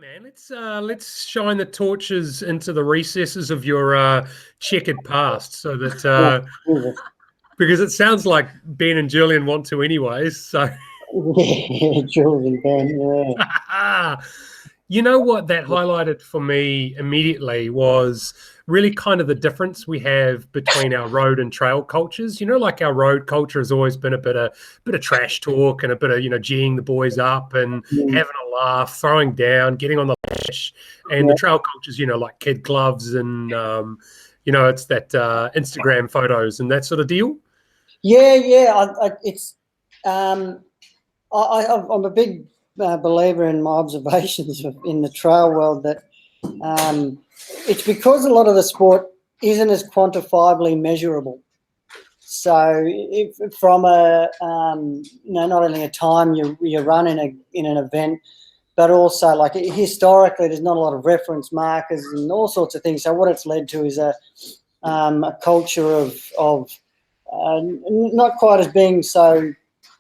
man, let's shine the torches into the recesses of your checkered past, so that because it sounds like Ben and Julian want to, anyways. So, yeah, Julian, Ben, yeah. You know what that highlighted for me immediately was really kind of the difference we have between our road and trail cultures. You know, like our road culture has always been a bit of trash talk and a bit of, geeing the boys up and having a laugh, throwing down, getting on the lash. And the trail cultures, like kid gloves and it's that Instagram photos and that sort of deal. Yeah. I'm a big believer in my observations in the trail world that it's because a lot of the sport isn't as quantifiably measurable. So, if from not only a time you run in an event, but also like historically, there's not a lot of reference markers and all sorts of things. So, what it's led to is a culture of not quite as being so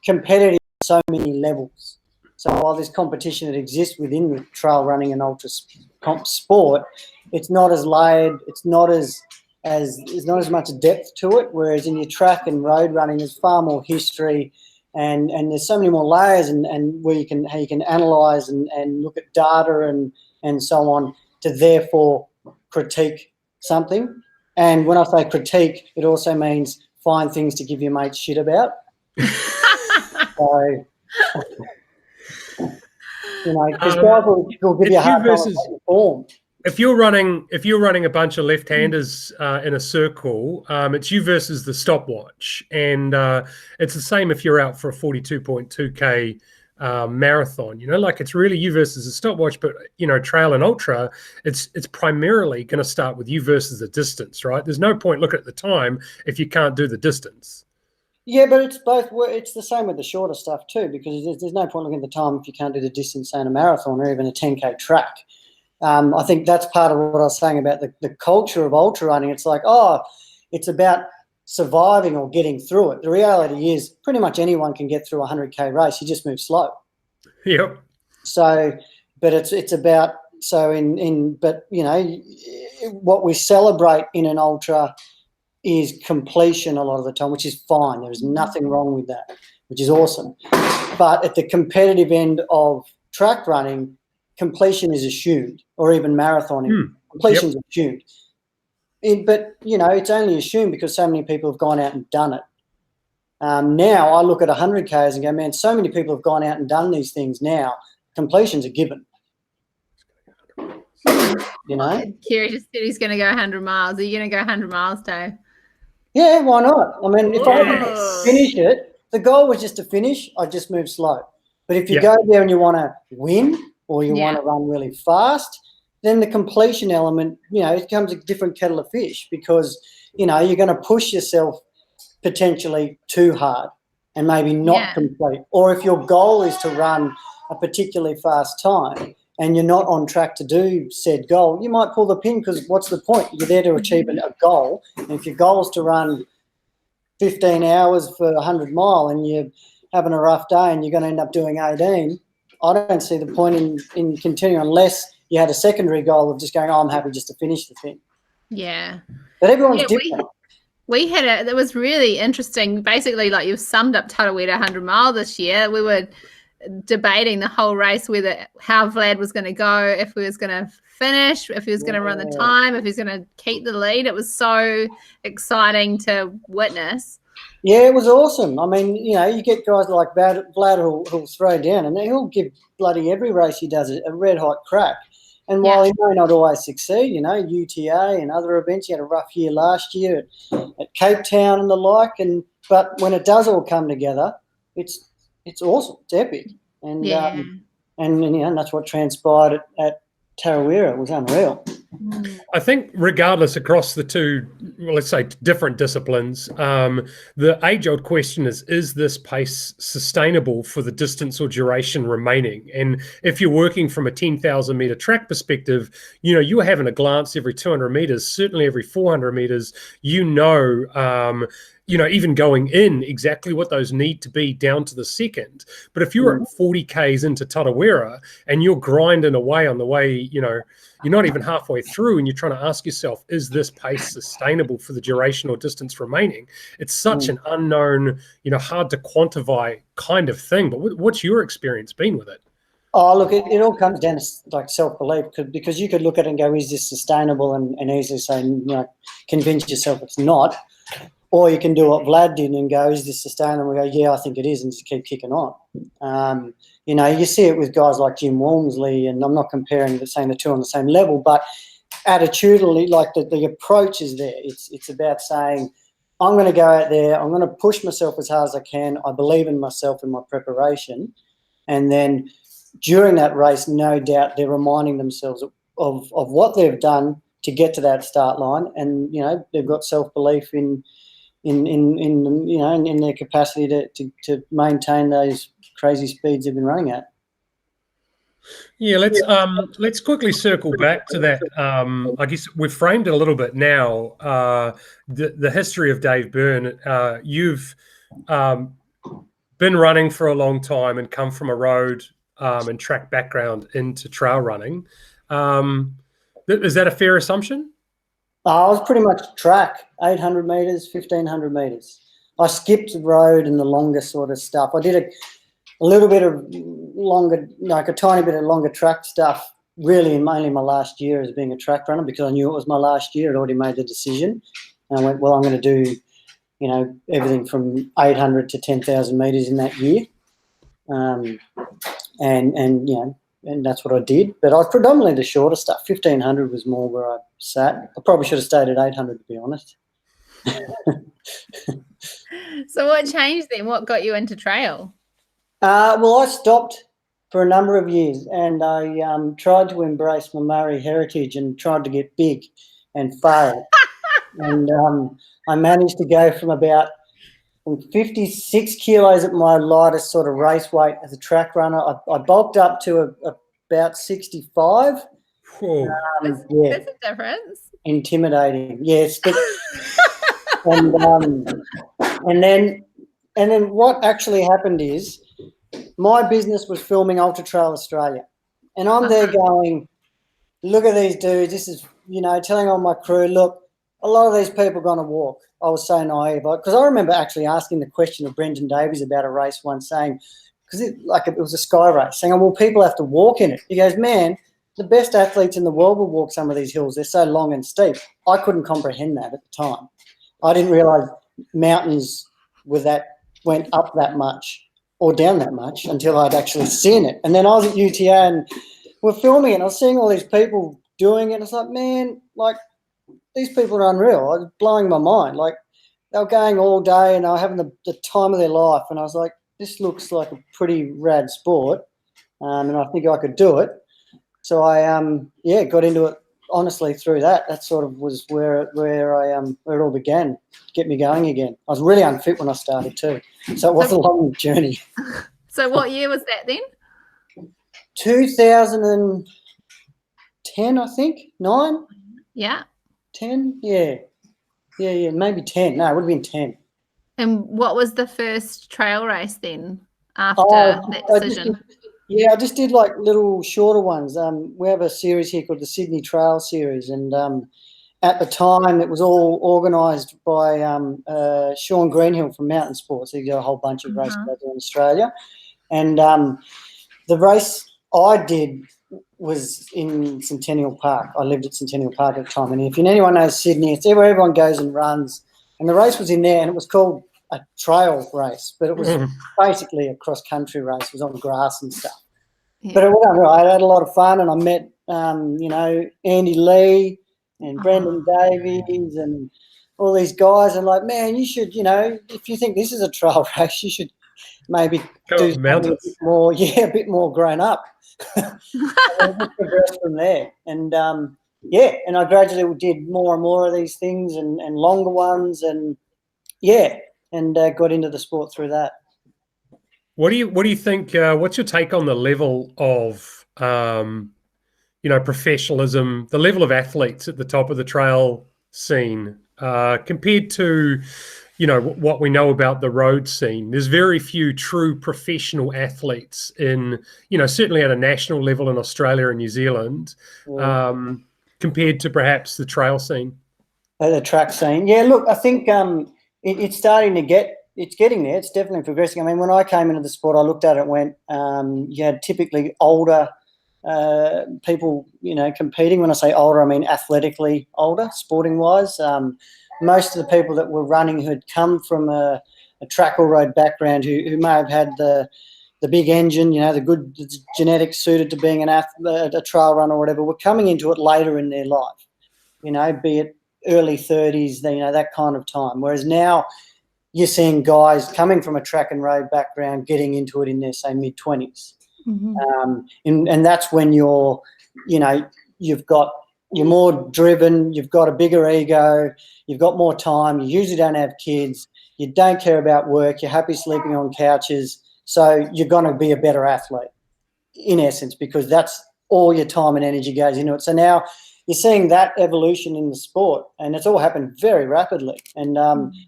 competitive on so many levels. So while there's competition that exists within the trail running and ultra comp sport, it's not as layered. It's not as there's not as much depth to it. Whereas in your track and road running, there's far more history, and there's so many more layers, and how you can analyse and look at data and so on to therefore critique something. And when I say critique, it also means find things to give your mates shit about. So. Because guys will give you a hard time form. If you're running a bunch of left-handers in a circle, it's you versus the stopwatch, and it's the same if you're out for a 42.2k marathon. Like it's really you versus the stopwatch. But trail and ultra, it's primarily going to start with you versus the distance, right? There's no point looking at the time if you can't do the distance. Yeah, but it's both. It's the same with the shorter stuff too, because there's no point looking at the time if you can't do the distance, say, in a marathon or even a 10k track. I think that's part of what I was saying about the culture of ultra running. It's like, it's about surviving or getting through it. The reality is pretty much anyone can get through a 100k race. You just move slow. Yep. So, but it's about what we celebrate in an ultra is completion a lot of the time, which is fine. There is nothing wrong with that, which is awesome. But at the competitive end of track running, completion is assumed, or even marathoning, completion is assumed. But it's only assumed because so many people have gone out and done it. Now I look at 100Ks and go, man, so many people have gone out and done these things now. Completion's a given. Kira just said he's going to go 100 miles. Are you going to go 100 miles, Dave? Yeah, why not? I mean, if I could finish it, the goal was just to finish. I just move slow. But if you go there and you want to win or you want to run really fast, then the completion element, it becomes a different kettle of fish because, you're going to push yourself potentially too hard and maybe not complete. Or if your goal is to run a particularly fast time and you're not on track to do said goal, you might pull the pin because what's the point? You're there to achieve a goal. And if your goal is to run 15 hours for 100 mile and you're having a rough day and you're going to end up doing 18, I don't see the point in continuing unless you had a secondary goal of just going, I'm happy just to finish the thing. Yeah. But everyone's different. We had it was really interesting. Basically, like you've summed up Tarawera 100 mile this year. We were debating the whole race how Vlad was going to go, if he was going to finish, if he was going to run the time, if he was going to keep the lead. It was so exciting to witness. Yeah, it was awesome. I mean, you get guys like Vlad who'll throw down and he'll give bloody every race he does a red hot crack. And while he may not always succeed, UTA and other events, he had a rough year last year at Cape Town and the like. But when it does all come together, it's awesome. It's epic. And and that's what transpired at Tarawera. It was unreal. I think regardless across the two, let's say, different disciplines, the age-old question is this pace sustainable for the distance or duration remaining? And if you're working from a 10,000 meter track perspective, you're having a glance every 200 meters, certainly every 400 meters, even going in exactly what those need to be down to the second. But if you're at 40 Ks into Tarawera and you're grinding away on the way, you're not even halfway through and you're trying to ask yourself, is this pace sustainable for the duration or distance remaining? It's such an unknown, hard to quantify kind of thing. But what's your experience been with it? Oh, look, it all comes down to like self-belief, because you could look at it and go, is this sustainable, and easily say, convince yourself it's not. Or you can do what Vlad did and go, is this sustainable? And we go, yeah, I think it is, and just keep kicking on. You see it with guys like Jim Walmsley, and I'm not comparing, but saying the two on the same level, but attitudinally, like the approach is there. It's about saying, I'm going to go out there, I'm going to push myself as hard as I can. I believe in myself and my preparation. And then during that race, no doubt they're reminding themselves of what they've done to get to that start line, and they've got self-belief in their capacity to maintain those crazy speeds they've been running at. Yeah, let's quickly circle back to that. I guess we've framed it a little bit now. The history of Dave Byrne. You've been running for a long time and come from a road and track background into trail running. Is that a fair assumption? I was pretty much track, 800 metres, 1,500 metres. I skipped the road and the longer sort of stuff. I did a little bit of longer, like a tiny bit of longer track stuff, really mainly my last year as being a track runner, because I knew it was my last year. I'd already made the decision. And I went, well, I'm going to do, everything from 800 to 10,000 metres in that year. And that's what I did. But I was predominantly the shorter stuff. 1,500 was more where I sat. I probably should have stayed at 800, to be honest. So what changed then? What got you into trail? Well, I stopped for a number of years, and I tried to embrace my Maori heritage and tried to get big and failed. And I managed to go from 56 kilos at my lightest sort of race weight as a track runner. I bulked up to about 65. That's a difference. Intimidating, yes. But, and then what actually happened is my business was filming Ultra Trail Australia, and I'm there going, look at these dudes. This is, telling all my crew, look, a lot of these people are going to walk. I was so naive, because I remember actually asking the question of Brendan Davies about a race once, saying, because it was a sky race, saying, well, people have to walk in it. He goes, man, the best athletes in the world will walk some of these hills. They're so long and steep. I couldn't comprehend that at the time. I didn't realise mountains went up that much or down that much until I'd actually seen it. And then I was at UTA and we're filming it, and I was seeing all these people doing it. It's like, man, like, these people are unreal. I was blowing my mind. Like, they were going all day and they were having the time of their life. And I was like, this looks like a pretty rad sport, and I think I could do it. So I got into it honestly through that. That sort of was where it all began, get me going again. I was really unfit when I started too, so it was a long journey. So what year was that then? 2010, I think. 9. Yeah. 10, yeah, maybe 10. No, it would have been 10. And what was the first trail race then after that decision? I just did like little shorter ones. We have a series here called the Sydney Trail Series, and at the time it was all organised by Sean Greenhill from Mountain Sports. He got a whole bunch of races out there in Australia, and the race I did was in Centennial Park. I lived at Centennial Park at the time, and if anyone knows Sydney, it's where everyone goes and runs. And the race was in there, and it was called a trail race, but it was basically a cross-country race. It was on grass and stuff. Yeah. But I had a lot of fun, and I met, Andy Lee and Brendan Davies and all these guys. And like, man, you should, if you think this is a trail race, you should maybe do something a bit more grown up. And just progress from there. And and I gradually did more and more of these things and longer ones, and got into the sport through that. What do you think? What's your take on the level of professionalism, the level of athletes at the top of the trail scene compared to what we know about the road scene. There's very few true professional athletes in, certainly at a national level in Australia and New Zealand, compared to perhaps the trail scene. The track scene. Yeah, look, I think it's starting to it's getting there. It's definitely progressing. I mean, when I came into the sport, I looked at it and went, you had typically older people, competing. When I say older, I mean athletically older, sporting-wise. Most of the people that were running who had come from a track or road background, who may have had the big engine, the good genetics suited to being a trail runner or whatever, were coming into it later in their life, be it early 30s, that kind of time. Whereas now you're seeing guys coming from a track and road background getting into it in their, say, mid-20s. And that's when you're more driven, you've got a bigger ego, you've got more time, you usually don't have kids, you don't care about work, you're happy sleeping on couches, so you're going to be a better athlete, in essence, because that's all your time and energy goes into it. So now you're seeing that evolution in the sport, and it's all happened very rapidly. And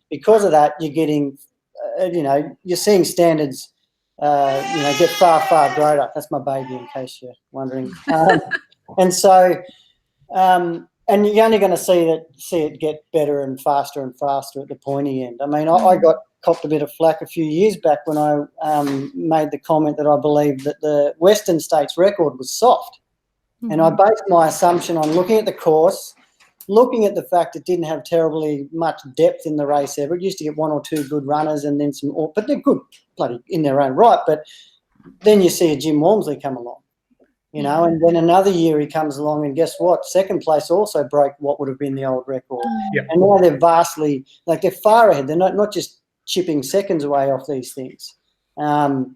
because of that, you're getting, you're seeing standards, get far, far greater. That's my baby, in case you're wondering. And so, and you're only going to see it get better and faster at the pointy end. I mean, I got copped a bit of flack a few years back when I made the comment that I believed that the Western States record was soft. And I based my assumption on looking at the course, looking at the fact it didn't have terribly much depth in the race ever. It used to get one or two good runners and then some, but they're good bloody in their own right. But then you see a Jim Walmsley come along, and then another year he comes along, and guess what? Second place also broke what would have been the old record. And now they're vastly, they're far ahead. They're not just chipping seconds away off these things. And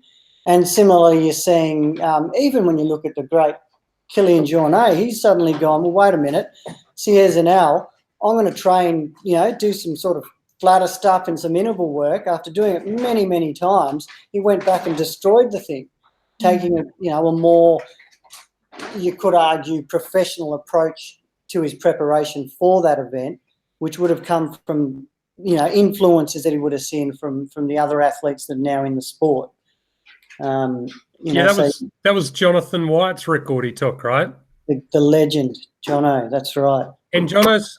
similarly, you're seeing, even when you look at the great Kilian Jornet, he's suddenly gone, well, wait a minute, see, here's an L. I'm going to train, do some sort of flatter stuff and some interval work. After doing it many, many times, he went back and destroyed the thing, taking a more, you could argue, professional approach to his preparation for that event, which would have come from, influences that he would have seen from the other athletes that are now in the sport. That was Jonathan Wyatt's record he took, right? The legend, Jono, that's right. And Jono's,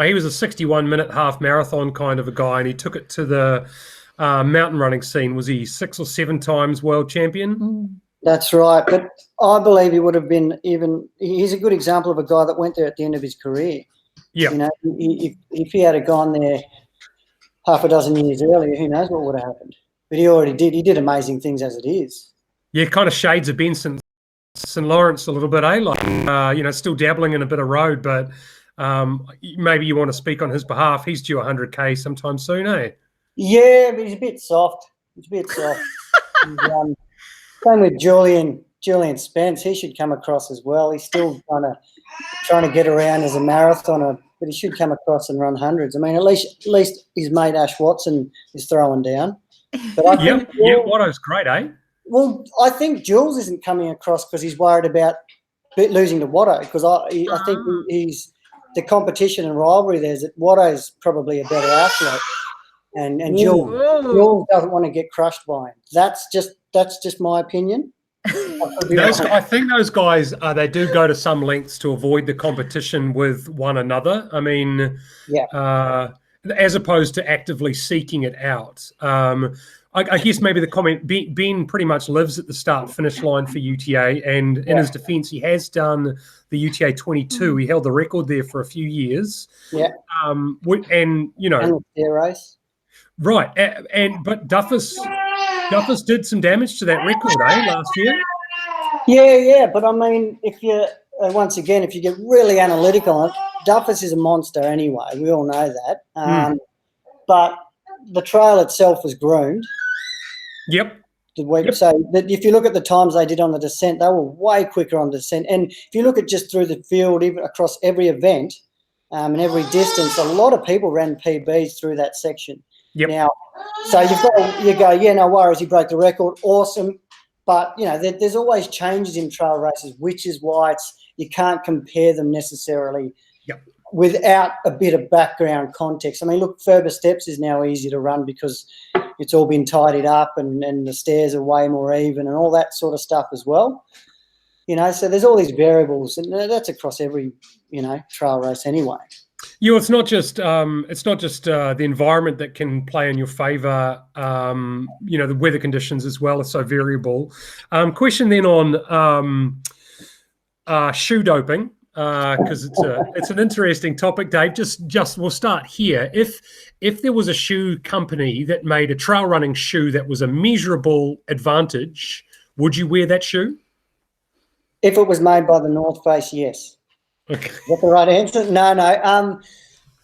he was a 61-minute half marathon kind of a guy, and he took it to the mountain running scene. Was he 6 or 7 times world champion? That's right. But I believe he would have been he's a good example of a guy that went there at the end of his career. Yeah. If he had gone there half a dozen years earlier, who knows what would have happened. But he already did. He did amazing things as it is. Yeah, kind of shades of Ben St. Lawrence a little bit, eh? Still dabbling in a bit of road, but maybe you want to speak on his behalf. He's due 100K sometime soon, eh? Yeah, but he's a bit soft. Same with Julian Spence. He should come across as well. He's still trying to get around as a marathoner, but he should come across and run hundreds. I mean, at least his mate Ash Watson is throwing down. But I think Watto's great, eh? Well, I think Jules isn't coming across because he's worried about losing to Watto, because I think he's the competition and rivalry there is that Watto's probably a better athlete, and Jules doesn't want to get crushed by him. That's just my opinion. I think those guys they do go to some lengths to avoid the competition with one another. I mean, as opposed to actively seeking it out. I guess maybe the comment, Ben pretty much lives at the start-finish line for UTA, and in his defence, he has done the UTA 22. He held the record there for a few years. Yeah. And the race. Right. But Duffus did some damage to that record, last year? Yeah. But, I mean, if you get really analytical on it, Duffus is a monster anyway. We all know that. But the trail itself was groomed. Yep. So that if you look at the times they did on the descent, they were way quicker on descent. And if you look at just through the field, even across every event and every distance, a lot of people ran PBs through that section. Yep. Now, so you go, no worries, he broke the record, awesome. But, there's always changes in trail races, which is why you can't compare them necessarily without a bit of background context. I mean, look, Ferber Steps is now easy to run because it's all been tidied up and the stairs are way more even and all that sort of stuff as well. So there's all these variables, and that's across every, trail race anyway. It's not just the environment that can play in your favour. The weather conditions as well are so variable. Question then on shoe doping, because it's an interesting topic, Dave. Just we'll start here. If there was a shoe company that made a trail running shoe that was a measurable advantage, would you wear that shoe? If it was made by the North Face, yes. Okay. Is that the right answer? No.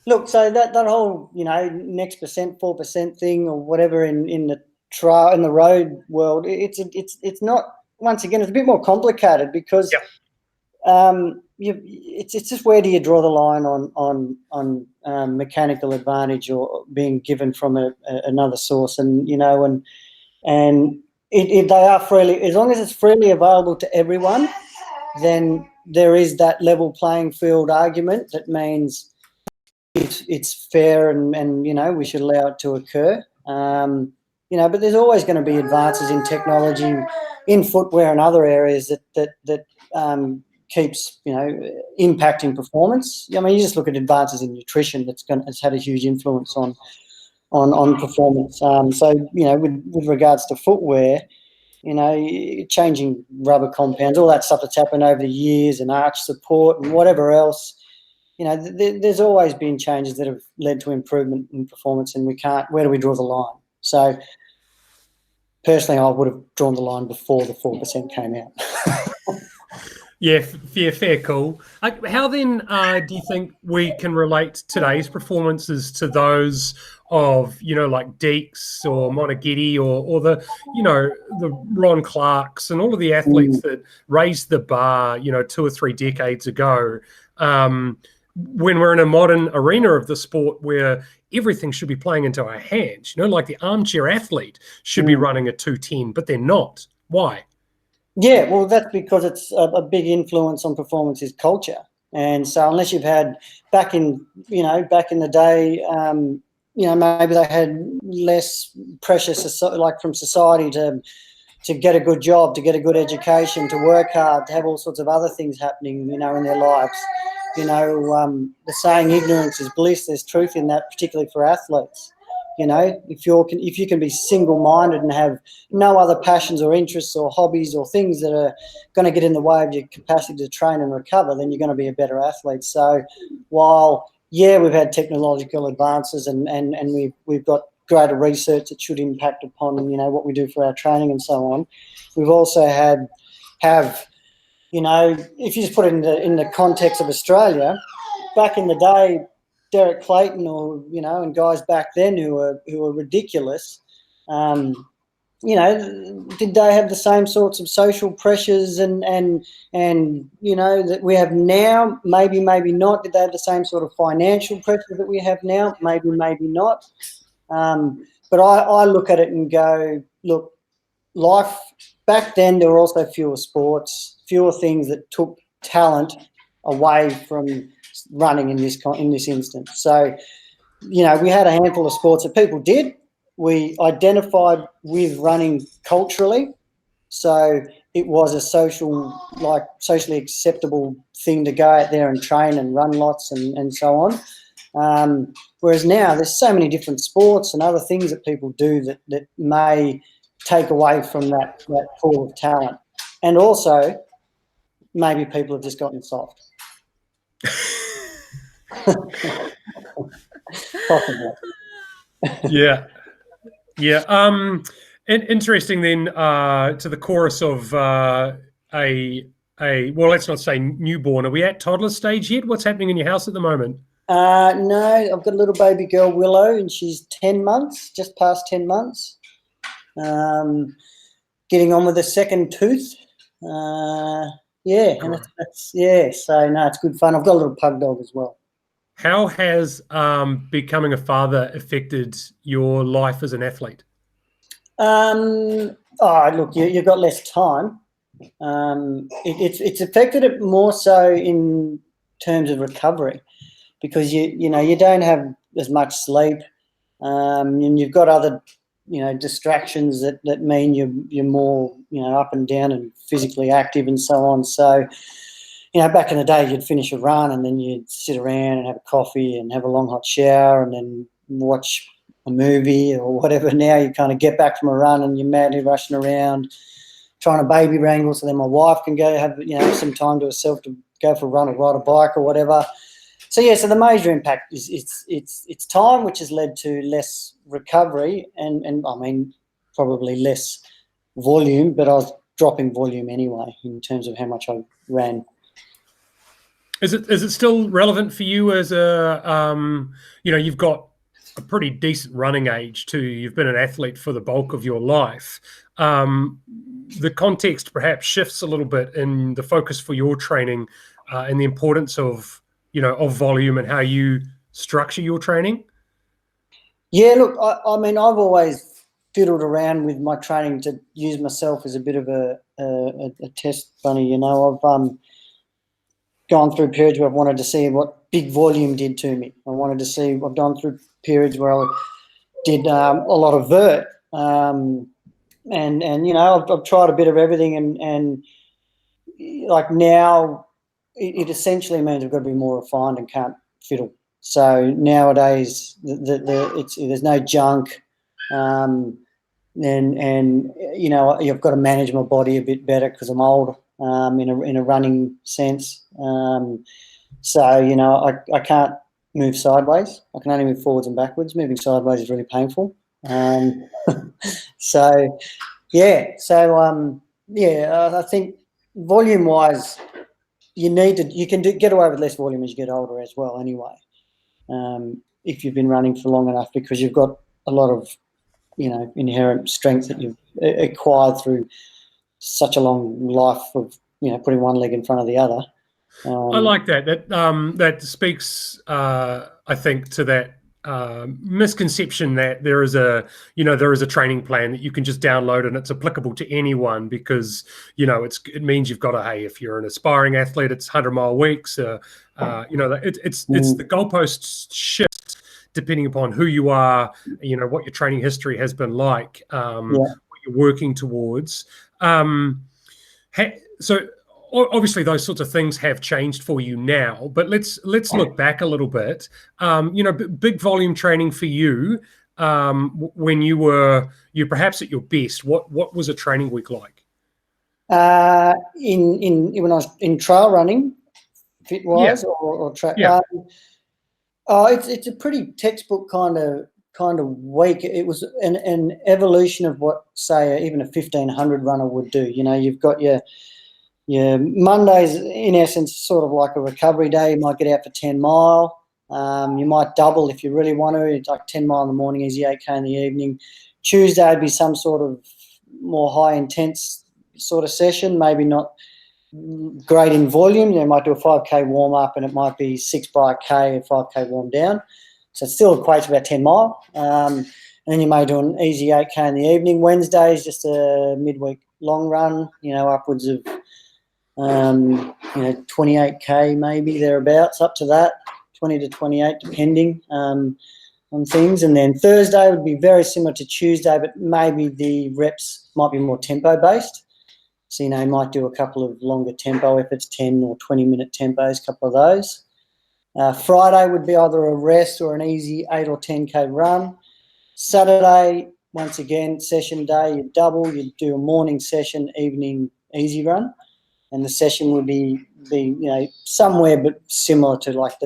Look, so that whole, next percent, 4% thing or whatever in the trail, in the road world, it's not, once again, it's a bit more complicated because it's just where do you draw the line on mechanical advantage or being given from another source, and they are freely, as long as it's freely available to everyone, then there is that level playing field argument that means it's fair and we should allow it to occur. But there's always going to be advances in technology, in footwear and other areas that keeps impacting performance. I mean, you just look at advances in nutrition that's had a huge influence on performance. So with regards to footwear, changing rubber compounds, all that stuff that's happened over the years, and arch support and whatever else, there's always been changes that have led to improvement in performance, and where do we draw the line? So personally, I would have drawn the line before the 4% came out. Yeah, fair call. How then do you think we can relate today's performances to those of, like Deeks or Monaghetti or the Ron Clarks and all of the athletes that raised the bar, 2 or 3 decades ago, when we're in a modern arena of the sport where everything should be playing into our hands, like the armchair athlete should be running a 2:10, but they're not. Why? Yeah, well, that's because it's a big influence on performance is culture. And so unless you've had back in the day, maybe they had less pressure from society to get a good job, to get a good education, to work hard, to have all sorts of other things happening, in their lives. The saying ignorance is bliss, there's truth in that, particularly for athletes. If you can be single-minded and have no other passions or interests or hobbies or things that are going to get in the way of your capacity to train and recover, then you're going to be a better athlete. So while, we've had technological advances and we've got greater research that should impact upon, what we do for our training and so on, we've also have if you just put it in the context of Australia, back in the day, Derek Clayton and guys back then who were ridiculous, did they have the same sorts of social pressures and that we have now? Maybe not. Did they have the same sort of financial pressure that we have now? Maybe not. But I look at it and go, look, life back then, there were also fewer sports, fewer things that took talent away from running in this instance. So, we had a handful of sports that people did. We identified with running culturally, so it was a socially acceptable thing to go out there and train and run lots and so on. Whereas now there's so many different sports and other things that people do that may take away from that pool of talent. And also, maybe people have just gotten soft. Possibly. Yeah. And interesting then to the chorus of well, let's not say newborn. Are we at toddler stage yet? What's happening in your house at the moment? No, I've got a little baby girl, Willow, and she's 10 months, just past 10 months. Getting on with a second tooth. Yeah, and so no, it's good fun. I've got a little pug dog as well. How has becoming a father affected your life as an athlete? Look, you've got less time. It's affected it more so in terms of recovery. because you know you don't have as much sleep, and you've got other distractions that mean you're more up and down and physically active and so on. So back in the day, you'd finish a run and then you'd sit around and have a coffee and have a long hot shower and then watch a movie or whatever. Now you kind of get back from a run and you're madly rushing around trying to baby wrangle so then my wife can go have some time to herself to go for a run or ride a bike or whatever. So so the major impact is it's time, which has led to less recovery and I mean probably less volume, but I was dropping volume anyway in terms of how much I ran. Is it still relevant for you as a you've got a pretty decent running age too. You've been an athlete for the bulk of your life. The context perhaps shifts a little bit in the focus for your training and the importance of of volume and how you structure your training. Yeah, look, I mean, I've always fiddled around with my training to use myself as a bit of a test bunny. I've gone through periods where I've wanted to see what big volume did to me. I've gone through periods where I did a lot of vert, and I've tried a bit of everything, and like now it essentially means I've got to be more refined and can't fiddle. So nowadays there's no junk, and you've got to manage my body a bit better because I'm old. In a running sense, so I can't move sideways. I can only move forwards and backwards. Moving sideways is really painful. I think volume wise, you can get away with less volume as you get older as well. Anyway, if you've been running for long enough, because you've got a lot of inherent strength that you've acquired through such a long life of putting one leg in front of the other. I like that. That speaks, I think, to that misconception that there is a training plan that you can just download and it's applicable to anyone because it means you've got to, hey, if you're an aspiring athlete, it's 100-mile weeks. It's the goalposts shift depending upon who you are, what your training history has been like, what you're working towards. So obviously those sorts of things have changed for you now, but let's look back a little bit. Big volume training for you, when you're perhaps at your best, what was a training week like? When I was in trail running, fit wise, or track. Yeah. It's a pretty textbook kind of week. It was an evolution of what, say, even a 1500 runner would do. You've got your Mondays, in essence, sort of like a recovery day. You might get out for 10 mile. You might double if you really want to. It's like 10 mile in the morning, easy 8K in the evening. Tuesday would be some sort of more high intense sort of session, maybe not great in volume. You might do a 5K warm up and it might be 6 by a K and 5K warm down. So it still equates to about 10 mile. And then you may do an easy 8K in the evening. Wednesday is just a midweek long run, upwards of 28K maybe, thereabouts, up to that, 20 to 28 depending on things. And then Thursday would be very similar to Tuesday, but maybe the reps might be more tempo based. So you might do a couple of longer tempo efforts, 10 or 20-minute tempos, a couple of those. Friday would be either a rest or an easy 8 or 10K run. Saturday, once again, session day, you double, you do a morning session, evening easy run. And the session would be somewhere but similar to like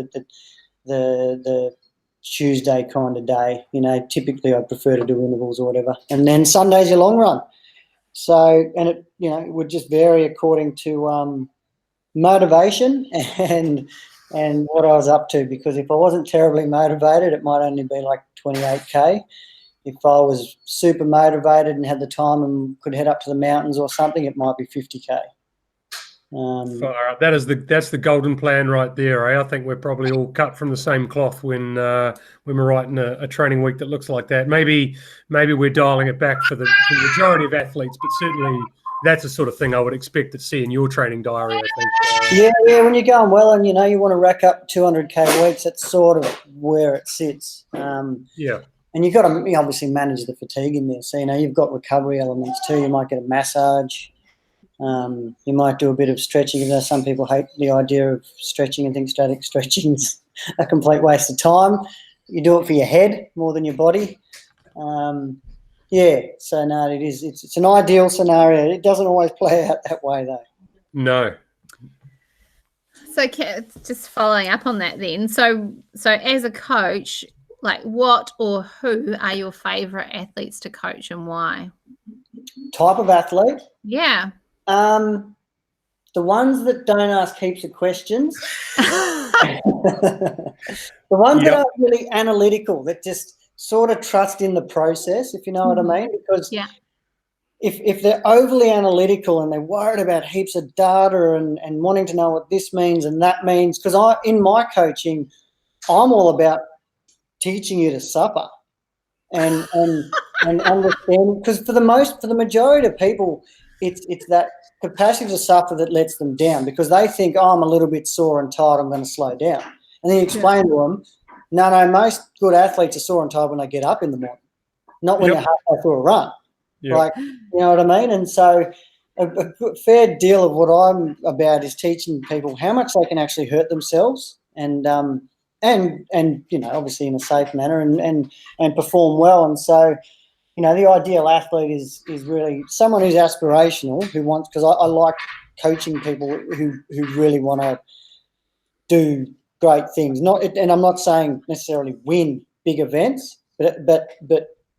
the Tuesday kind of day. Typically I prefer to do intervals or whatever. And then Sunday's your long run. So, and it would just vary according to motivation and what I was up to, because if I wasn't terribly motivated, it might only be like 28K. If I was super motivated and had the time and could head up to the mountains or something, it might be 50K. That's the golden plan right there. I think we're probably all cut from the same cloth when we're writing a training week that looks like that. Maybe we're dialing it back for the majority of athletes, but certainly that's the sort of thing I would expect to see in your training diary, I think. Yeah, when you're going well and, you know, you want to rack up 200K weeks, that's sort of where it sits. Yeah. And you've got to obviously manage the fatigue in there. So, you know, you've got recovery elements too. You might get a massage. You might do a bit of stretching. Even though some people hate the idea of stretching and think static stretching's a complete waste of time. You do it for your head more than your body. Yeah, so no, it is. It's an ideal scenario. It doesn't always play out that way, though. No. So just following up on that then. So as a coach, like what or who are your favourite athletes to coach and why? Type of athlete? Yeah. The ones that don't ask heaps of questions. The ones that are really analytical, that just sort of trust in the process, if you know what I mean. Because if they're overly analytical and they're worried about heaps of data and wanting to know what this means and that means, because in my coaching, I'm all about teaching you to suffer and understand, because for the majority of people, it's that capacity to suffer that lets them down, because they think, oh, I'm a little bit sore and tired, I'm going to slow down. And then you explain to them, no, most good athletes are sore and tired when they get up in the morning, not when you're halfway through a run. Like, you know what I mean? And so a fair deal of what I'm about is teaching people how much they can actually hurt themselves and you know, obviously in a safe manner and perform well. And so, you know, the ideal athlete is really someone who's aspirational, who wants, because I like coaching people who really want to do great things. And I'm not saying necessarily win big events, but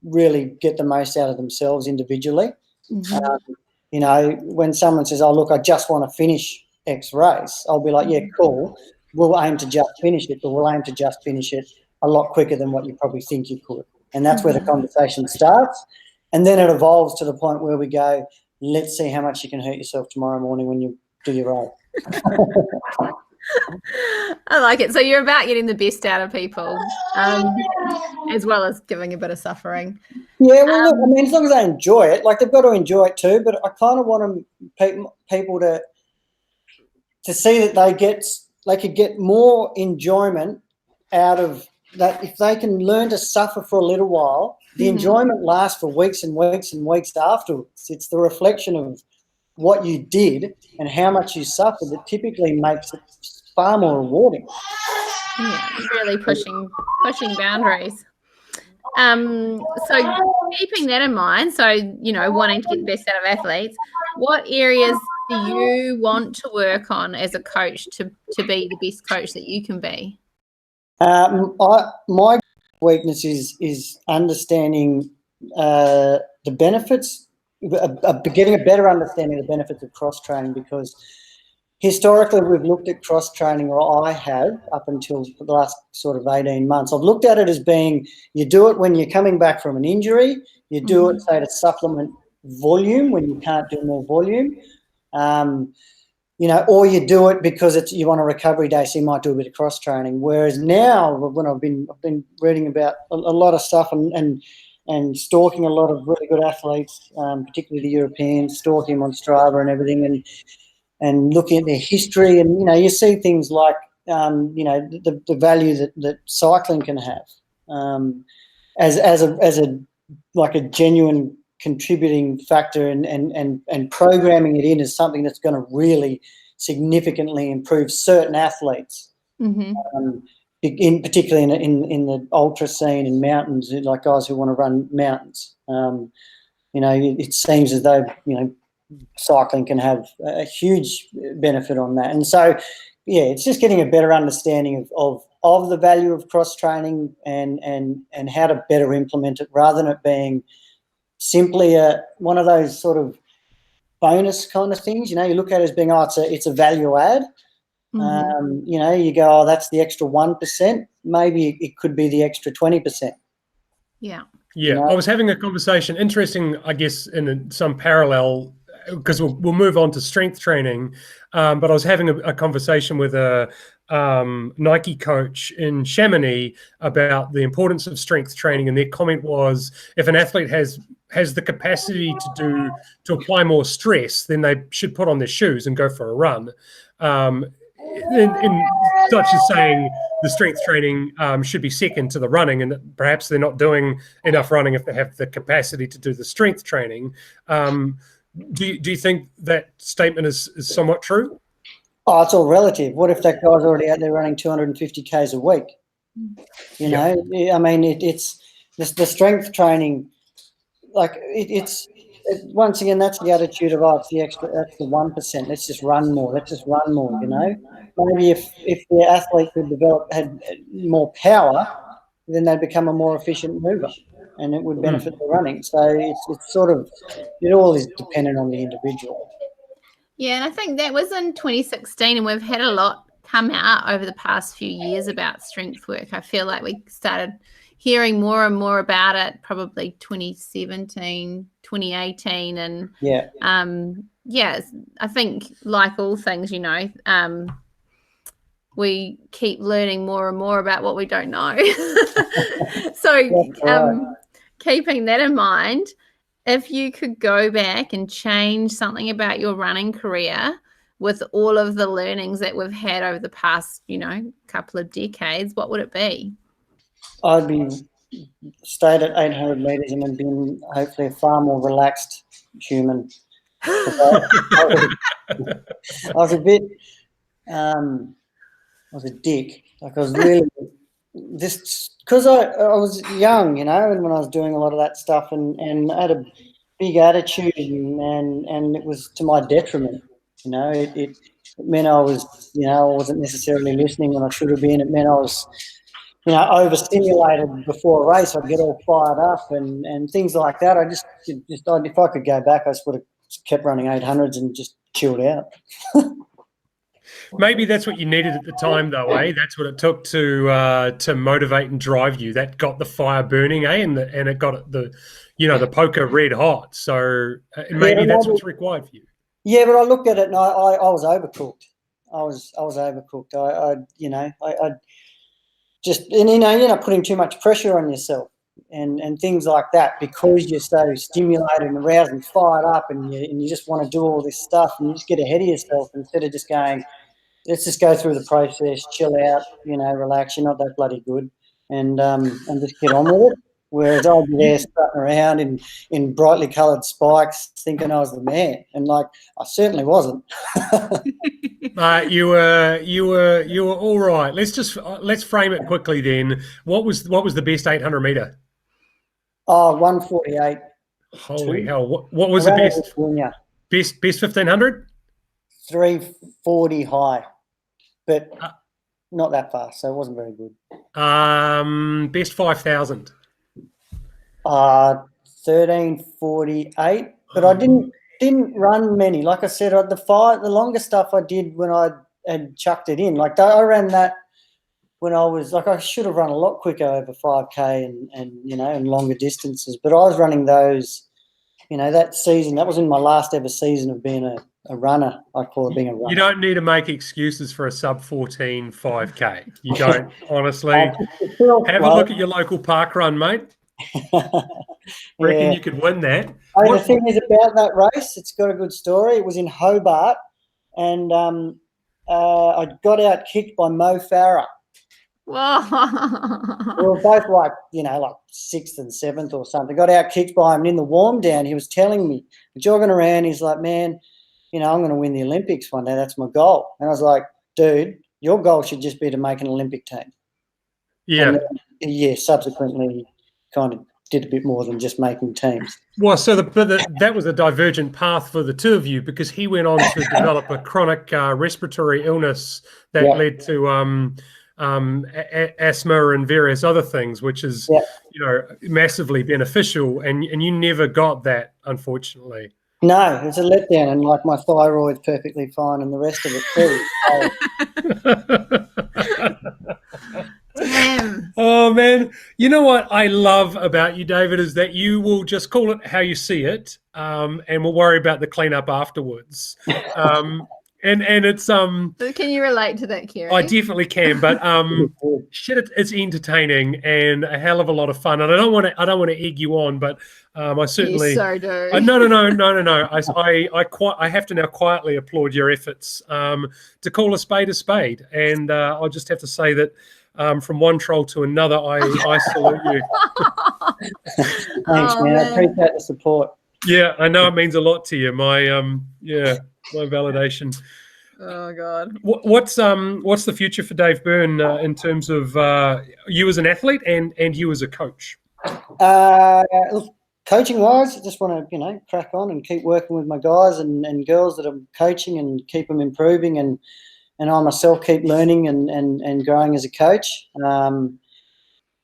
really get the most out of themselves individually. Mm-hmm. You know, when someone says, oh, look, I just want to finish X race, I'll be like, yeah, cool. We'll aim to just finish it, but we'll aim to just finish it a lot quicker than what you probably think you could. And that's where the conversation starts. And then it evolves to the point where we go, let's see how much you can hurt yourself tomorrow morning when you do your race. I like it. So you're about getting the best out of people, as well as giving a bit of suffering. Yeah, well, look, I mean, as long as they enjoy it, like they've got to enjoy it too. But I kind of want people to see that they could get more enjoyment out of that if they can learn to suffer for a little while. The enjoyment lasts for weeks and weeks and weeks afterwards. It's the reflection of what you did and how much you suffered that typically makes it far more rewarding. Yeah, really pushing boundaries. So keeping that in mind, so, you know, wanting to get the best out of athletes, what areas do you want to work on as a coach to be the best coach that you can be? My weakness is understanding the benefits, getting a better understanding of the benefits of cross-training, because historically we've looked at cross-training, or I have up until the last sort of 18 months. I've looked at it as being, you do it when you're coming back from an injury, you do it, say, to supplement volume when you can't do more volume, you know, or you do it because you want a recovery day, so you might do a bit of cross-training. Whereas now, when I've been reading about a lot of stuff and stalking a lot of really good athletes, particularly the Europeans, stalking them on Strava and everything, and looking at their history, and, you know, you see things like, you know, the value that cycling can have as a like a genuine contributing factor, and programming it in as something that's going to really significantly improve certain athletes, particularly in the ultra scene and mountains, like guys who want to run mountains. You know, it seems as though, you know, cycling can have a huge benefit on that. And so, yeah, it's just getting a better understanding of the value of cross-training and how to better implement it, rather than it being simply one of those sort of bonus kind of things. You know, you look at it as being, oh, it's a value add. You know, you go, oh, that's the extra 1%. Maybe it could be the extra 20%. Yeah. Yeah, You know? I was having a conversation, interesting, I guess, in some parallel, because we'll move on to strength training, but I was having a conversation with a Nike coach in Chamonix about the importance of strength training, and their comment was, if an athlete has has the capacity to apply more stress, then they should put on their shoes and go for a run. In such as saying the strength training should be second to the running, and that perhaps they're not doing enough running if they have the capacity to do the strength training. Do you think that statement is somewhat true? Oh, it's all relative. What if that guy's already out there running 250 Ks a week? You know, I mean, it's the strength training. Like it's once again, that's the attitude of, oh, it's the extra, that's the 1%. Let's just run more. Let's just run more. You know, maybe if the athlete had more power, then they'd become a more efficient mover, and it would benefit the running. So it's sort of, it all is dependent on the individual. Yeah, and I think that was in 2016, and we've had a lot come out over the past few years about strength work. I feel like we started hearing more and more about it probably 2017, 2018, and I think like all things, you know, we keep learning more and more about what we don't know. So keeping that in mind, if you could go back and change something about your running career with all of the learnings that we've had over the past, you know, couple of decades, what would it be? I'd be stayed at 800 metres and then been hopefully a far more relaxed human. I was a bit, I was a dick. Like I was really just because I was young, you know, and when I was doing a lot of that stuff, and I had a big attitude, and it was to my detriment. You know, it meant I was, you know, I wasn't necessarily listening when I should have been. It meant I was, you know, overstimulated before a race. I'd get all fired up and things like that. I just if I could go back, I just would have kept running 800s and just chilled out. Maybe that's what you needed at the time, though, eh? That's what it took to motivate and drive you. That got the fire burning, eh? And it got the poker red hot. So maybe that's what's required for you. Yeah, but I looked at it and I was overcooked. I was overcooked. I just, and you're not putting too much pressure on yourself and things like that, because you're so stimulated and aroused and fired up, and you just want to do all this stuff, and you just get ahead of yourself instead of just going, let's just go through the process, chill out, you know, relax. You're not that bloody good, and just get on with it. Whereas I'd be there strutting around in brightly coloured spikes, thinking I was the man, and like I certainly wasn't. You were all right. Let's frame it quickly then. What was the best 800 meter? Oh, 148. Holy hell! What was the best? Best 1500? 340 high, but not that fast, so it wasn't very good. Best 5000. 1348, but I didn't run many. Like I said, the longest stuff I did when I had chucked it in. Like I ran that when I was like, I should have run a lot quicker over 5K and you know, and longer distances. But I was running those, you know, that season. That was in my last ever season of being a runner. I call it being a runner. You don't need to make excuses for a sub 14 5K. You don't, honestly. Have a look at your local park run, mate. Reckon you could win that. The thing is about that race, it's got a good story. It was in Hobart, and I got out kicked by Mo Farah. Whoa. We were both like 6th and 7th or something. Got out kicked by him, and in the warm down, he was telling me, jogging around, he's like, man, you know, I'm going to win the Olympics one day. That's my goal. And I was like, dude, your goal should just be to make an Olympic team. Yeah. And subsequently kind of did a bit more than just making teams. Well, so that was a divergent path for the two of you, because he went on to develop a chronic respiratory illness that led to asthma and various other things, which is you know, massively beneficial, and you never got that, unfortunately. No, it's a letdown, and like my thyroid's perfectly fine, and the rest of it too. Damn. Oh man, you know what I love about you, David, is that you will just call it how you see it, and we'll worry about the cleanup afterwards. and it's Can you relate to that, I Kerry? definitely can, but shit, it's entertaining and a hell of a lot of fun. And I don't want to egg you on, but I certainly. You so do. No. I have to now quietly applaud your efforts to call a spade, and I'll just have to say that from one troll to another, I salute you. Thanks, man. I appreciate the support. Yeah, I know it means a lot to you. My my validation. Oh God. What's the future for Dave Byrne in terms of you as an athlete and you as a coach? Look, coaching wise, I just want to crack on and keep working with my guys and girls that I'm coaching and keep them improving and I myself keep learning and growing as a coach. And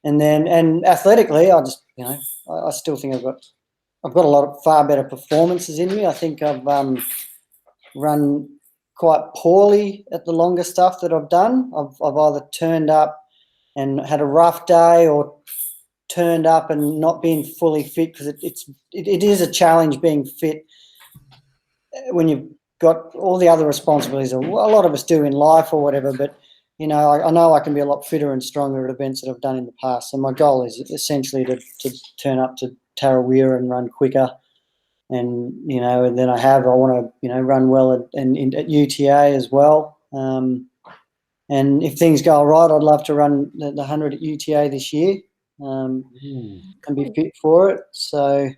athletically, I just I still think I've got a lot of far better performances in me. I think I've run quite poorly at the longer stuff that I've done. I've either turned up and had a rough day or turned up and not being fully fit, because it is a challenge being fit when you've got all the other responsibilities a lot of us do in life or whatever. But I know I can be a lot fitter and stronger at events that I've done in the past. So my goal is essentially to turn up to Tarawera and run quicker. And and then I want to run well at UTA as well. And if things go all right, I'd love to run the 100 at UTA this year and be fit for it. So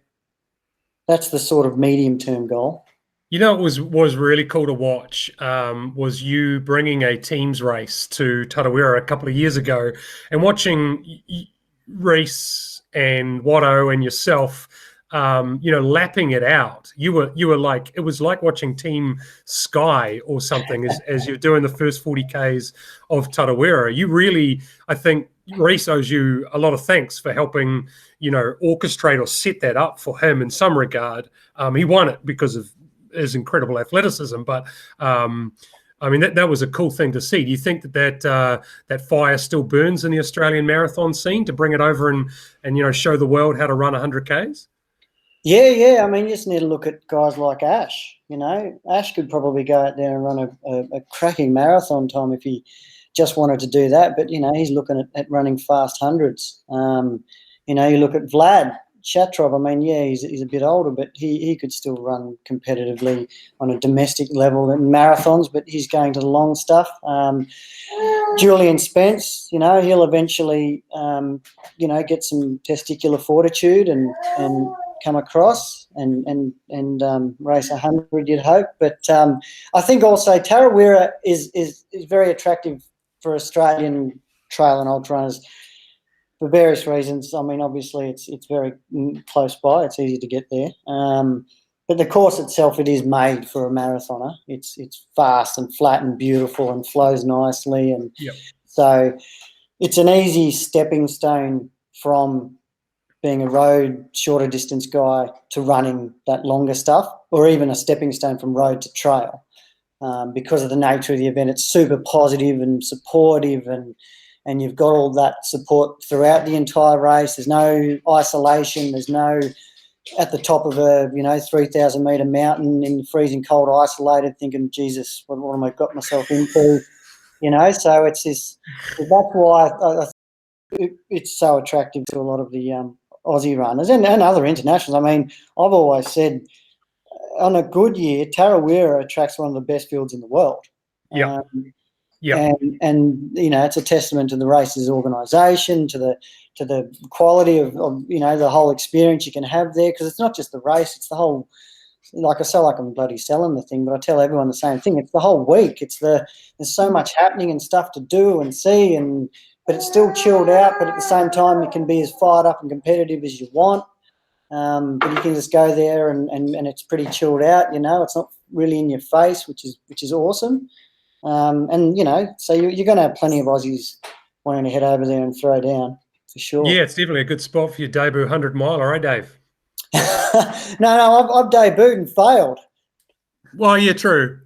that's the sort of medium-term goal. It was really cool to watch was you bringing a teams race to Tarawera a couple of years ago and watching Reese and Watto and yourself lapping it out. You were like, it was like watching Team Sky or something as you're doing the first 40 Ks of Tarawera. You really, I think Reese owes you a lot of thanks for helping, orchestrate or set that up for him in some regard. He won it because of his incredible athleticism, but I mean, that was a cool thing to see. Do you think that fire still burns in the Australian marathon scene to bring it over and show the world how to run 100 Ks? Yeah. I mean, you just need to look at guys like Ash. Ash could probably go out there and run a cracking marathon time if he just wanted to do that. But, he's looking at running fast hundreds. You look at Vlad Shatrov. I mean, yeah, he's a bit older, but he could still run competitively on a domestic level in marathons, but he's going to the long stuff. Julian Spence, he'll eventually, get some testicular fortitude and come across and race 100, you'd hope. But I think also Tarawera is very attractive for Australian trail and ultra runners for various reasons. I mean, obviously it's very close by. It's easy to get there. But the course itself, it is made for a marathoner. It's fast and flat and beautiful and flows nicely. And so it's an easy stepping stone from being a road shorter distance guy to running that longer stuff, or even a stepping stone from road to trail. Because of the nature of the event, it's super positive and supportive, and you've got all that support throughout the entire race. There's no isolation. There's no at the top of a 3,000 metre mountain in the freezing cold, isolated, thinking, Jesus, what am I got myself into? So it's this. That's why it's so attractive to a lot of the Aussie runners and other internationals. I mean, I've always said on a good year, Tarawera attracts one of the best fields in the world. Yeah. And it's a testament to the race's organisation, to the quality of the whole experience you can have there, because it's not just the race, it's the whole. Like I say, like I'm bloody selling the thing, but I tell everyone the same thing. It's the whole week. There's so much happening and stuff to do and see, but it's still chilled out. But at the same time, you can be as fired up and competitive as you want. But you can just go there and it's pretty chilled out. It's not really in your face, which is awesome. So you're going to have plenty of Aussies wanting to head over there and throw down for sure. Yeah, it's definitely a good spot for your debut 100 miler, right, Dave? No, I've debuted and failed. Well, yeah, true.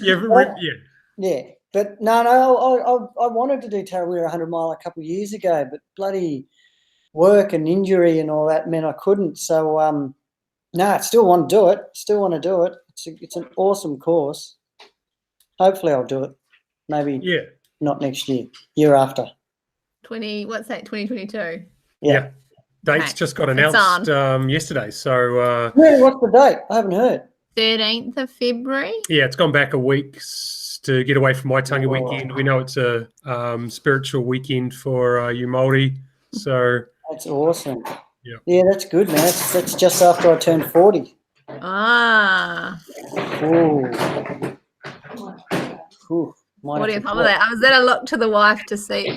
Yeah. But no, I wanted to do Tarawera 100 mile a couple of years ago, but bloody work and injury and all that meant I couldn't. So, no, I still want to do it. It's an awesome course. Hopefully, I'll do it. Maybe not next year, year after. 2022. Yeah. Dates just got announced yesterday. So really, what's the date? I haven't heard. 13th of February. Yeah, it's gone back a week to get away from Waitangi weekend. We know it's a spiritual weekend for you Māori. So that's awesome. Yeah, that's good, man. That's just after I turned 40. Ah. Ooh. What do you think of that? I was going to look to the wife to see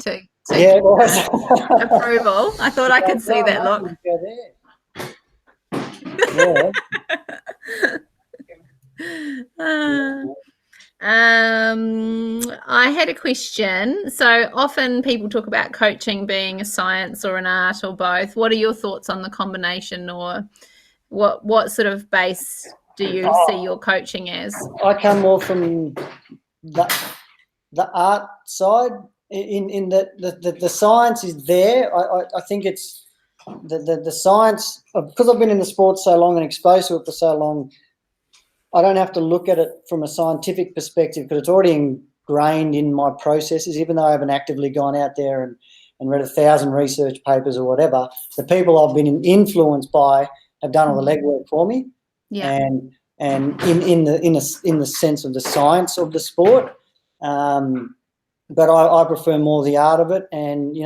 yeah, it was. approval. I thought I could see that look. Yeah. I had a question. So often people talk about coaching being a science or an art or both. What are your thoughts on the combination, or what sort of base do you see your coaching as? I come more from the art side, in that the science is there. I think it's the science, because I've been in the sport so long and exposed to it for so long. I don't have to look at it from a scientific perspective because it's already ingrained in my processes, even though I haven't actively gone out there and read 1,000 research papers or whatever. The people I've been influenced by have done all the legwork for me. Yeah. And in the sense of the science of the sport. But I prefer more the art of it. And,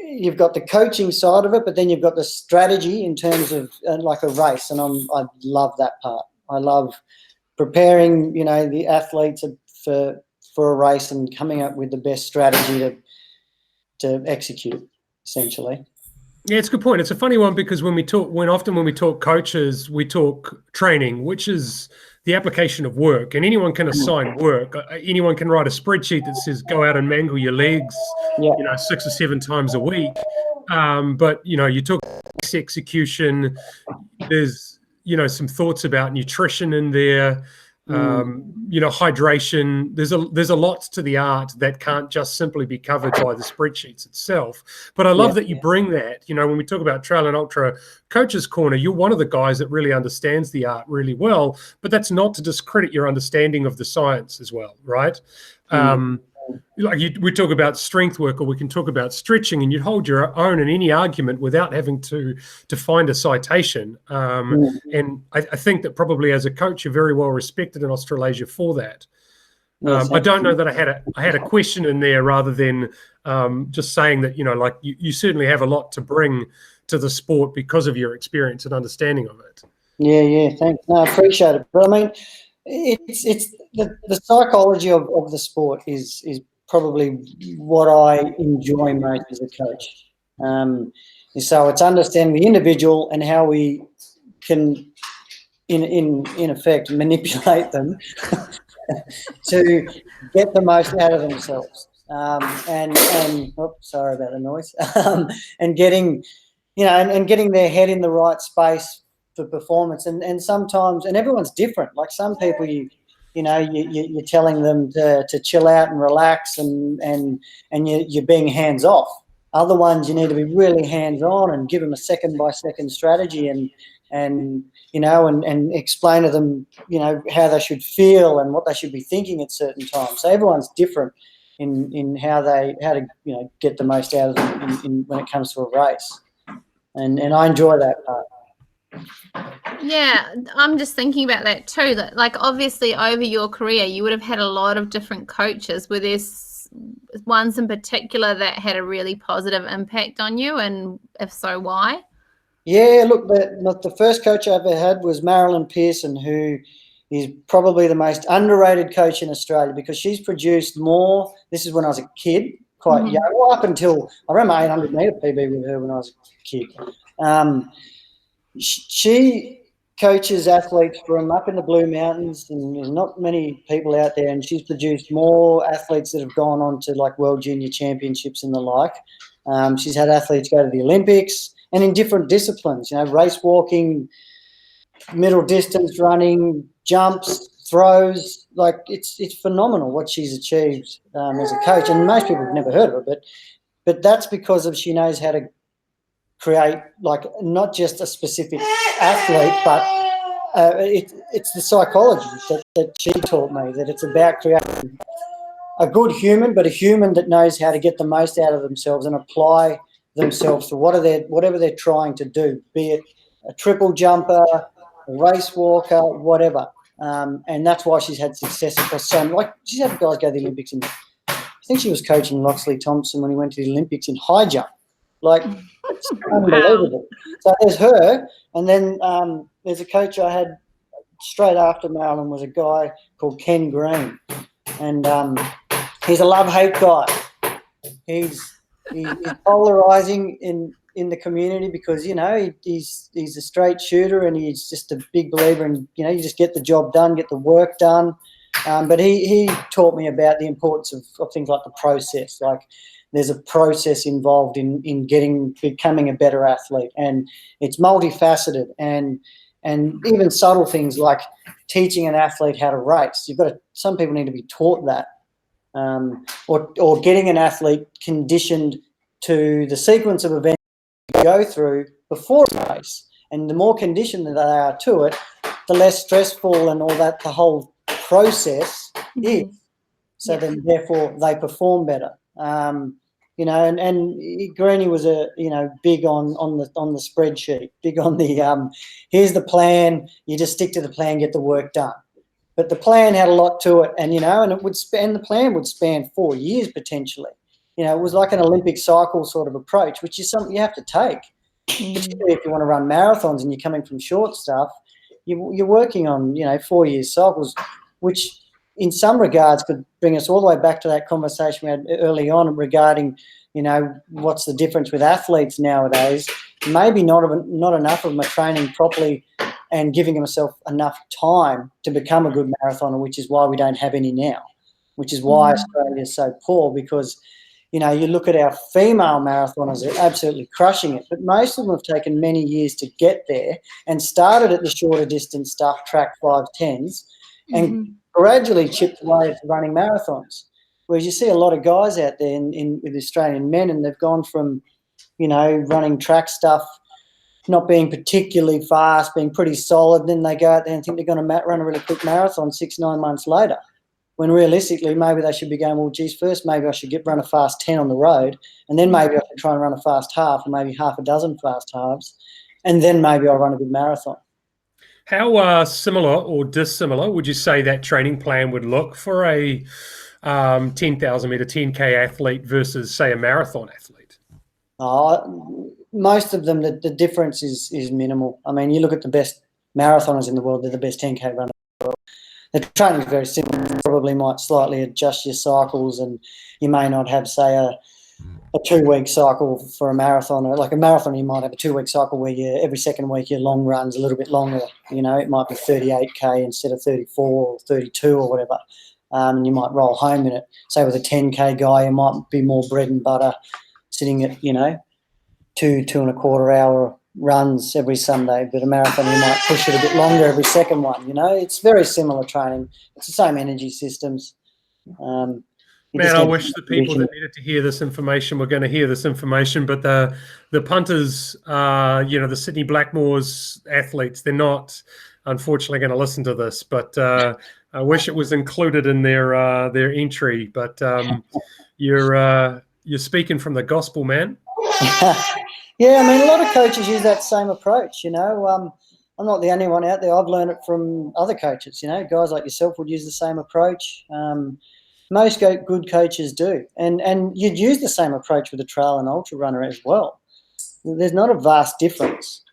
you've got the coaching side of it, but then you've got the strategy in terms of like a race. And I love that part. I love preparing, the athletes for a race and coming up with the best strategy to execute, essentially. Yeah, it's a good point. It's a funny one because when we talk coaches, we talk training, which is the application of work, and anyone can assign work. Anyone can write a spreadsheet that says go out and mangle your legs, 6 or 7 times a week. But you talk execution. There's some thoughts about nutrition in there. Hydration. There's a lot to the art that can't just simply be covered by the spreadsheets itself. But I love that you bring that. When we talk about Trail and Ultra Coaches Corner, you're one of the guys that really understands the art really well. But that's not to discredit your understanding of the science as well, right? We talk about strength work, or we can talk about stretching, and you'd hold your own in any argument without having to find a citation. And I think that probably as a coach, you're very well respected in Australasia for that. I don't know that I had a question in there rather than just saying that, you certainly have a lot to bring to the sport because of your experience and understanding of it. Yeah, thanks. No, I appreciate it. But I mean, it's the psychology of the sport is probably what I enjoy most as a coach. So it's understanding the individual and how we can, in effect, manipulate them to get the most out of themselves. Sorry about the noise. And getting, and getting their head in the right space for performance. And sometimes, and everyone's different. Like some people, you're telling them to chill out and relax, and you're being hands off. Other ones, you need to be really hands on and give them a second by second strategy and explain to them, how they should feel and what they should be thinking at certain times. So everyone's different in how to get the most out of them when it comes to a race. And I enjoy that part. Yeah, I'm just thinking about that too. That, like, obviously over your career, you would have had a lot of different coaches. Were there ones in particular that had a really positive impact on you, and if so, why? Yeah, look, the first coach I ever had was Marilyn Pearson, who is probably the most underrated coach in Australia because she's produced more. This is when I was a kid, quite young. Well, up until I ran my 800 metre PB with her when I was a kid. She coaches athletes from up in the Blue Mountains, and there's not many people out there, and she's produced more athletes that have gone on to like World Junior Championships and the like. She's had athletes go to the Olympics and in different disciplines, race walking, middle distance running, jumps, throws. Like it's phenomenal what she's achieved as a coach, and most people have never heard of her, but that's because she knows how to create, like, not just a specific athlete, but it's the psychology that she taught me, that it's about creating a good human, but a human that knows how to get the most out of themselves and apply themselves to whatever they're trying to do, be it a triple jumper, a race walker, whatever. And that's why she's had success across she's had guys go to the Olympics I think she was coaching Loxley Thompson when he went to the Olympics in high jump. It's unbelievable. So there's her, and then there's a coach I had straight after Marilyn was a guy called Ken Green, and he's a love-hate guy. He's polarizing in the community because he's a straight shooter and he's just a big believer in you just get the job done, get the work done. But he taught me about the importance of things like the process. Like there's a process involved in becoming a better athlete, and it's multifaceted and even subtle things like teaching an athlete how to race. Some people need to be taught that, or getting an athlete conditioned to the sequence of events you go through before a race. And the more conditioned that they are to it, the less stressful and all that the whole process is. So then therefore they perform better. And Greenie was big on the spreadsheet, big on the here's the plan, you just stick to the plan, get the work done. But the plan had a lot to it, and the plan would span 4 years potentially. It was like an Olympic cycle sort of approach, which is something you have to take. Particularly if you want to run marathons and you're coming from short stuff, you're working on 4 year cycles, which in some regards could bring us all the way back to that conversation we had early on regarding what's the difference with athletes nowadays. Maybe not enough of them are training properly and giving themselves enough time to become a good marathoner, which is why we don't have any now, which is why Australia is so poor, because you look at our female marathoners, they're absolutely crushing it, but most of them have taken many years to get there and started at the shorter distance stuff, track 5-10s, and gradually chipped away at running marathons. Whereas you see a lot of guys out there with Australian men, and they've gone from, running track stuff, not being particularly fast, being pretty solid, then they go out there and think they're going to run a really quick marathon 6-9 months later. When realistically, maybe they should be going, well, geez, first maybe I should run a fast 10 on the road, and then maybe I should try and run a fast half, or maybe half a dozen fast halves, and then maybe I'll run a good marathon. How similar or dissimilar would you say that training plan would look for a 10,000 metre 10K athlete versus, say, a marathon athlete? Most of them, the difference is minimal. I mean, you look at the best marathoners in the world, they're the best 10K runners in the world. The training is very simple. You probably might slightly adjust your cycles, and you may not have, say, a 2-week cycle for a marathon. Like a marathon, you might have a 2-week cycle where every second week your long runs a little bit longer. It might be 38K instead of 34 or 32 or whatever. And you might roll home in it. Say with a 10K guy, you might be more bread and butter, sitting at 2.25 hour runs every Sunday. But a marathon, you might push it a bit longer every second one. It's very similar training. It's the same energy systems. Man, I wish the people that needed to hear this information were going to hear this information, but the punters, the Sydney Blackmores athletes, they're not, unfortunately, going to listen to this. But I wish it was included in their entry. But you're speaking from the gospel, man. Yeah, I mean, a lot of coaches use that same approach. I'm not the only one out there. I've learned it from other coaches. Guys like yourself would use the same approach. Most good coaches do. And you'd use the same approach with a trail and ultra runner as well. There's not a vast difference.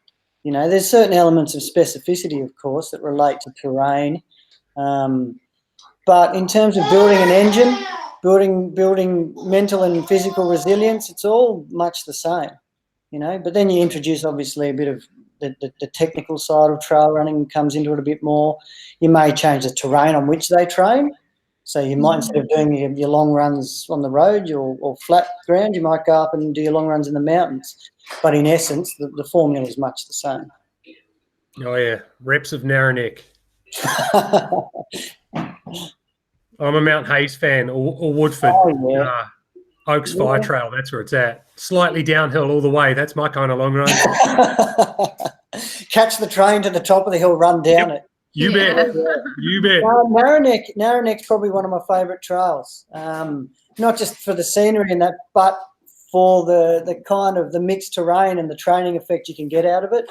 There's certain elements of specificity, of course, that relate to terrain. But in terms of building an engine, building mental and physical resilience, it's all much the same. But then you introduce, obviously, a bit of the technical side of trail running comes into it a bit more. You may change the terrain on which they train. So you might, instead of doing your long runs on the road or flat ground, you might go up and do your long runs in the mountains. But in essence, the formula is much the same. Oh, yeah. Reps of Narrow-neck. I'm a Mount Hayes fan, or Woodford. Oh, yeah. Oaks Fire Trail, that's where it's at. Slightly downhill all the way. That's my kind of long run. catch the train to the top of the hill, run down it. You Yeah. bet. You bet. Narrowneck's probably one of my favourite trails. Not just for the scenery and that, but for the kind of the mixed terrain and the training effect you can get out of it.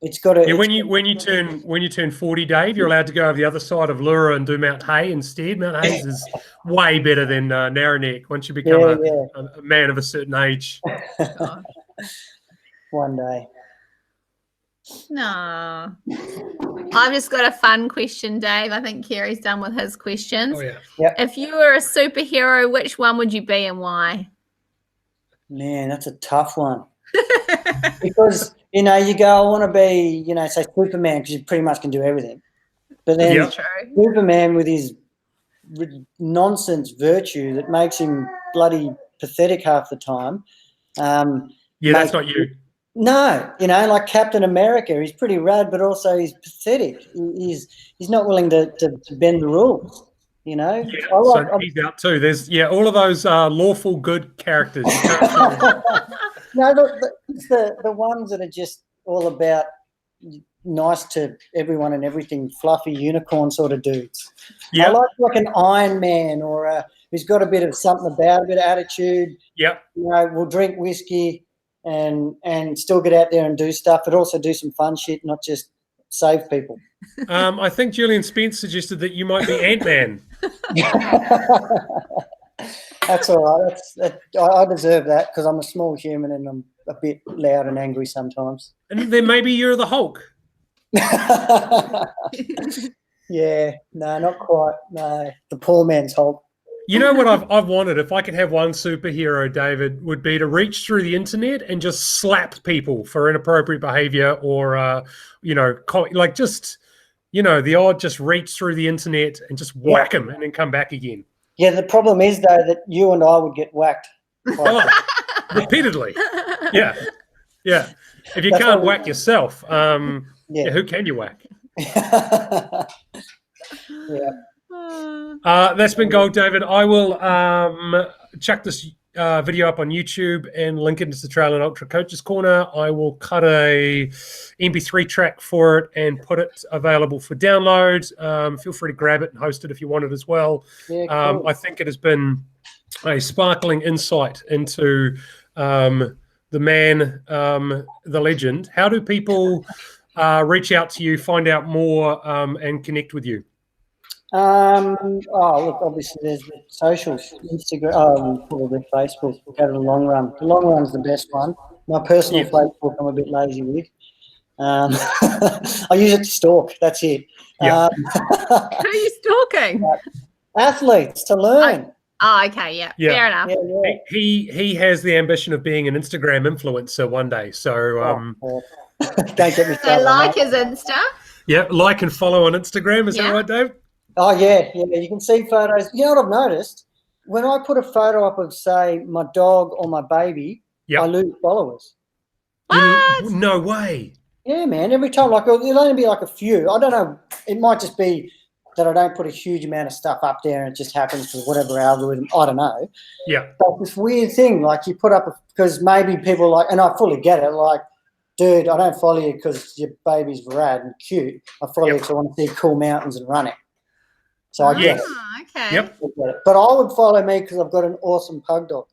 It's got a when you turn 40, Dave, you're allowed to go over the other side of Lura and do Mount Hay instead. Mount Hayes is way better than Narrowneck once you become a man of a certain age. God. One day. No. I've just got a fun question, Dave. I think Kerry's done with his questions. Oh yeah. Yep. If you were a superhero, which one would you be and why? Man, that's a tough one. Because, you go, I want to be, say Superman, because you pretty much can do everything. But then True. Superman with his nonsense virtue that makes him bloody pathetic half the time. That's not you. No, like Captain America, he's pretty rad, but also he's pathetic. He's not willing to bend the rules. Yeah, so he's out too. There's all of those lawful good characters. You can't No, it's the ones that are just all about nice to everyone and everything, fluffy unicorn sort of dudes. Yeah. I like an Iron Man or who's got a bit of something about, a bit of attitude. Yep. We'll drink whiskey and still get out there and do stuff, but also do some fun shit, not just save people. I think Julian Spence suggested that you might be Ant-Man. That's all right. I deserve that because I'm a small human and I'm a bit loud and angry sometimes. And then maybe you're the Hulk. Yeah, no, not quite. No, the poor man's Hulk. You know what I've wanted, if I could have one superhero, David, would be to reach through the internet and just slap people for inappropriate behavior or, the odd just reach through the internet and just whack them and then come back again. Yeah, the problem is, though, that you and I would get whacked. Repeatedly. Yeah. Yeah. If you can't whack yourself, who can you whack? Yeah. That's been gold, David. I will chuck this video up on YouTube and link it into the Trail and Ultra Coaches Corner. I will cut a MP3 track for it and put it available for download. Feel free to grab it and host it if you want it as well. Yeah, cool. I think it has been a sparkling insight into the man, the legend. How do people reach out to you, find out more, and connect with you? Look, obviously there's the socials, Instagram, probably Facebook. Go to The Long Run. The Long Run's the best one. My personal Facebook, I'm a bit lazy with. I use it to stalk. That's it. Yeah. Who are you stalking? Athletes to learn. Oh, okay, yeah. Fair enough. Yeah. He has the ambition of being an Instagram influencer one day. So don't get me started. So like his Insta. yeah, like and follow on Instagram. Is that right, Dave? Oh, yeah. You can see photos. You know what I've noticed? When I put a photo up of, say, my dog or my baby, I lose followers. What? No way. Yeah, man. Every time, it'll only be like a few. I don't know. It might just be that I don't put a huge amount of stuff up there and it just happens for whatever algorithm. I don't know. Yeah. But this weird thing, you put up, because maybe people and I fully get it, dude, I don't follow you because your baby's rad and cute. I follow you because I want to see cool mountains and running. So I get it. Okay. Yep. But I would follow me because I've got an awesome pug dog.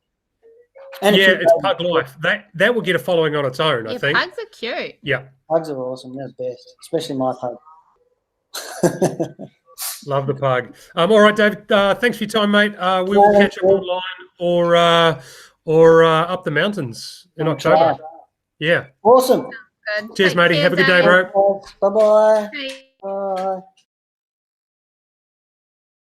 And it's Pug Life. That will get a following on its own, I think. Pugs are cute. Yeah. Pugs are awesome. They're the best, especially my pug. Love the pug. All right, David. Thanks for your time, mate. We will catch up online or up the mountains in October. Yeah. Awesome. Good. Cheers, matey. Have a good day, bro. Bye-bye. Hey. Bye.